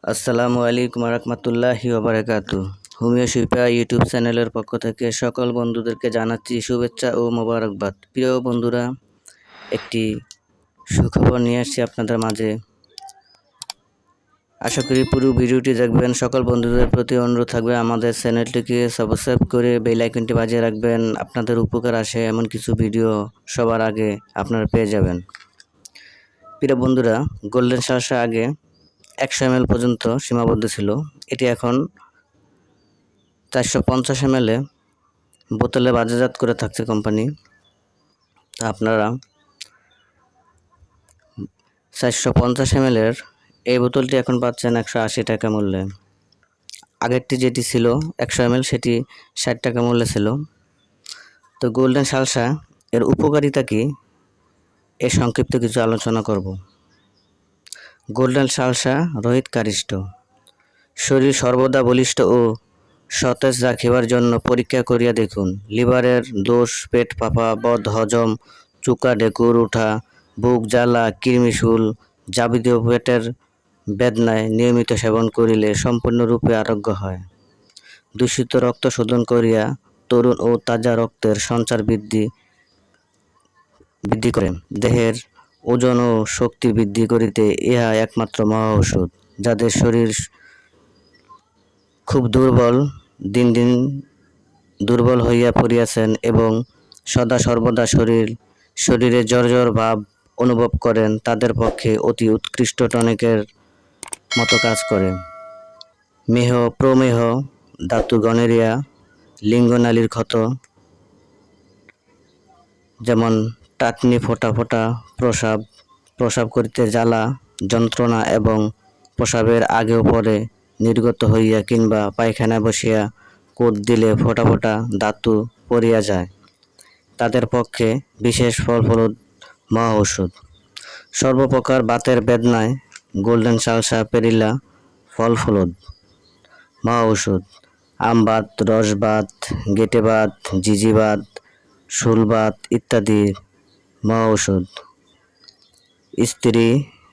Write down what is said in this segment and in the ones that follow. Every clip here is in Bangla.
আসসালামু আলাইকুম রহমতুল্লাহি ওবারাকাতু। হোমিও শিল্পা ইউটিউব চ্যানেলের পক্ষ থেকে সকল বন্ধুদেরকে জানাচ্ছি শুভেচ্ছা ও মোবারকবাদ। প্রিয় বন্ধুরা, একটি সুখবর নিয়ে আসছি আপনাদের মাঝে। আশা করি পুরো ভিডিওটি দেখবেন। সকল বন্ধুদের প্রতি অনুরোধ থাকবে আমাদের চ্যানেলটিকে সাবস্ক্রাইব করে বেল আইকনটি বাজিয়ে রাখবেন। আপনাদের উপকার আসে এমন কিছু ভিডিও সবার আগে আপনারা পেয়ে যাবেন। প্রিয় বন্ধুরা, গোল্ডেন সালসা আগে 100 ml পর্যন্ত সীমাবদ্ধ ছিল। এটি এখন 450 ml বোতলে বাজারজাত করে থাকছে কোম্পানি। তা আপনারা 450 ml এই বোতলটি এখন পাচ্ছেন 180 টাকা মূল্যে। আগেরটি যেটি ছিল 100 ml সেটি 60 টাকা মূল্যে ছিল। তো গোল্ডেন সালসা এর উপকারিতা কি, এর সংক্ষিপ্ত কিছু আলোচনা করব। গোল্ডেন সালসা রোহিত কারিষ্ট শরীর সর্বদা বলিষ্ঠ ও সতেজ রাখিবার জন্য পরীক্ষা করিয়া দেখুন। লিভারের দোষ, পেট ফাঁপা, বদ হজম, চুকা ঢেকুর উঠা, বুক জ্বালা, কৃমিশূল যাবতীয় পেটের বেদনায় নিয়মিত সেবন করিলে সম্পূর্ণরূপে আরোগ্য হয়। দূষিত রক্ত শোধন করিয়া তরুণ ও তাজা রক্তের সঞ্চার বৃদ্ধি করে। দেহের ওজন ও শক্তি বৃদ্ধি করিতে ইহা একমাত্র মহা ঔষধ। যাদের শরীর খুব দুর্বল, দিন দিন দুর্বল হইয়া পড়িয়াছেন এবং সদা সর্বদা শরীরে জ্বর ভাব অনুভব করেন, তাদের পক্ষে অতি উৎকৃষ্ট টনিকের মতো কাজ করে। মেহ, প্রমেহ, ধাতু, গনেরিয়া, লিঙ্গনালীর ক্ষত যেমন টাটনি, ফোঁটা ফোঁটা প্রসাব করিতে জ্বালা, যন্ত্রণা এবং প্রসাবের আগে ও পরে নির্গত হইয়া কিংবা পায়খানা বসিয়া কোট দিলে ফোঁটা ফোঁটা ধাতু পড়িয়া যায়, তাদের পক্ষে বিশেষ ফলপ্রদ মহা ঔষধ। সর্বপ্রকার বাতের বেদনায় গোল্ডেন সালসা পেরিলা ফলপ্রদ মহা ঔষধ। আমবাত, রসবাত, গেটেবাত, জিজিবাত, শুলবাত ইত্যাদি মহা ঔষধ। স্ত্রী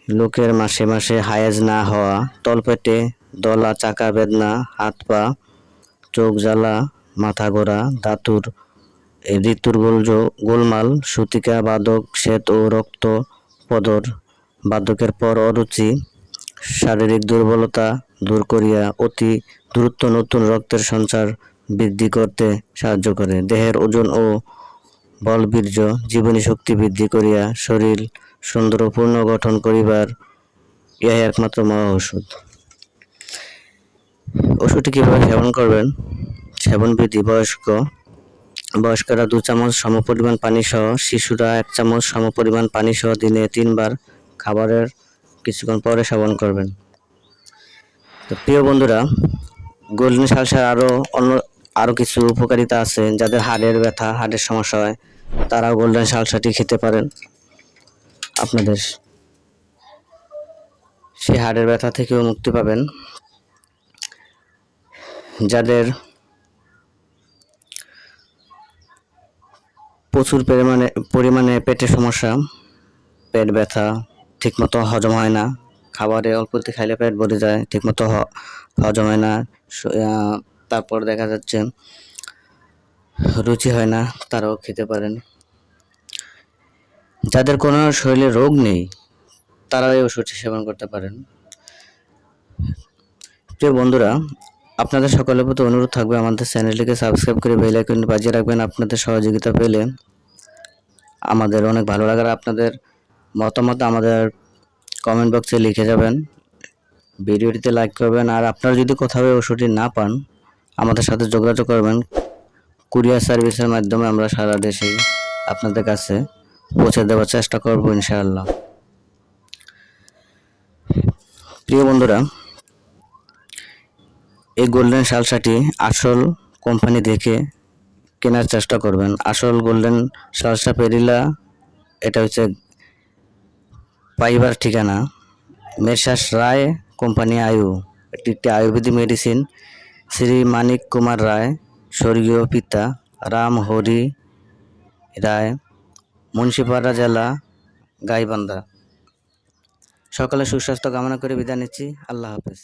লোকের মাসে মাসে হায়েজ না হওয়া, তলপেটে দলা, চাকা বেদনা, হাত পা, চোখ জ্বালা, মাথা ঘোরা, ঋতুর গোলমাল, সূতিকা বাদক, শ্বেত ও রক্ত পদর বাদকের পর অরুচি, শারীরিক দুর্বলতা দূর করিয়া অতি দ্রুত নতুন রক্তের সঞ্চার বৃদ্ধি করতে সাহায্য করে। দেহের ওজন ও বলবীর্য, জীবনী শক্তি বৃদ্ধি করিয়া শরীর সুন্দর ও পূর্ণ গঠন করিবার ইহাই একমাত্র মহা ঔষধ। ওষুধটি কীভাবে সেবন করবেন? সেবন বিধি: বয়স্করা 2 চামচ সমপরিমাণ পানি সহ, শিশুরা 1 চামচ সমপরিমাণ পানি সহ দিনে 3 বার খাবারের কিছুক্ষণ পরে সেবন করবেন। তো প্রিয় বন্ধুরা, গোল্ডেন সালসার আরও কিছু উপকারিতা আছে। যাদের হাড়ের ব্যথা, হাড়ের সমস্যা হয়, তারাও গোল্ডেন সালসাটি খেতে পারেন। আপনাদের সেই হাড়ের ব্যথা থেকেও মুক্তি পাবেন। যাদের প্রচুর পরিমাণে পেটের সমস্যা, পেট ব্যথা, ঠিকমতো হজম হয় না, খাবারে অল্পতে খাইলে পেট ভরে যায়, ঠিকমতো হজম হয় না, তারপর দেখা যাচ্ছে রুচি হয় না, তারাও খেতে পারেন। যাদের কোনো শরীরে রোগ নেই, তারাও এই ওষুধটি সেবন করতে পারেন। প্রিয় বন্ধুরা, আপনাদের সকলের প্রতি অনুরোধ থাকবে আমাদের চ্যানেলটিকে সাবস্ক্রাইব করে বেল আইকনটি বাজিয়ে রাখবেন। আপনাদের সহযোগিতা পেলে আমাদের অনেক ভালো লাগার। আপনাদের মতামত আমাদের কমেন্ট বক্সে লিখে যাবেন, ভিডিওটিতে লাইক করবেন। আর আপনারা যদি কোথাও ওষুধটি না পান, আমাদের সাথে যোগাযোগ করবেন। কুরিয়ার সার্ভিসের মাধ্যমে আমরা সারা দেশে আপনাদের কাছে পৌঁছে দেওয়ার চেষ্টা করব ইনশাআল্লাহ। প্রিয় বন্ধুরা, এই গোল্ডেন সালসাটি আসল কোম্পানি দেখে কেনার চেষ্টা করবেন। আসল গোল্ডেন সালসা পেরিলা, এটা হচ্ছে পাইবার ঠিকানা মেসার্স রায় কোম্পানি আয়ু। এটি একটি আয়ুর্বেদিক মেডিসিন। শ্রী মানিক কুমার রায়, স্বর্গীয় পিতা রাম হরি রায়, মুন্সিপাড়া জেলা, গাইবান্ধা। সকলে সুস্বাস্থ্য কামনা করে বিদায় নিচ্ছি। আল্লাহ হাফেজ।